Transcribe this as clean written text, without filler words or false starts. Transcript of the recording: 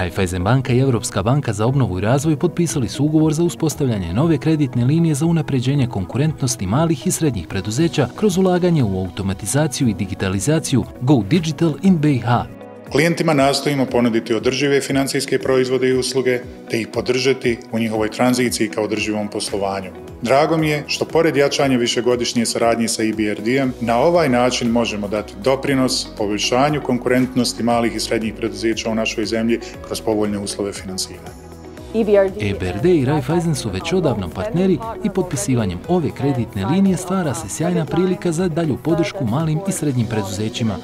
Raiffeisen banka i Europska banka za obnovu i razvoj potpisali su ugovor za uspostavljanje nove kreditne linije za unapređenje konkurentnosti malih i srednjih preduzeća kroz ulaganje u automatizaciju i digitalizaciju Go Digital in BiH. Klijentima nastojimo ponuditi održive financijske proizvode i usluge te ih podržati u njihovoj tranziciji ka održivom poslovanju. Drago mi je što pored jačanja višegodišnje saradnje sa EBRD-em na ovaj način možemo dati doprinos poboljšanju konkurentnosti malih i srednjih preduzeća u našoj zemlji kroz povoljne uslove finansiranja. EBRD i Raiffeisen su već odavno partneri i potpisivanjem ove kreditne linije stvara se sjajna prilika za dalju podršku malim i srednjim preduzećima.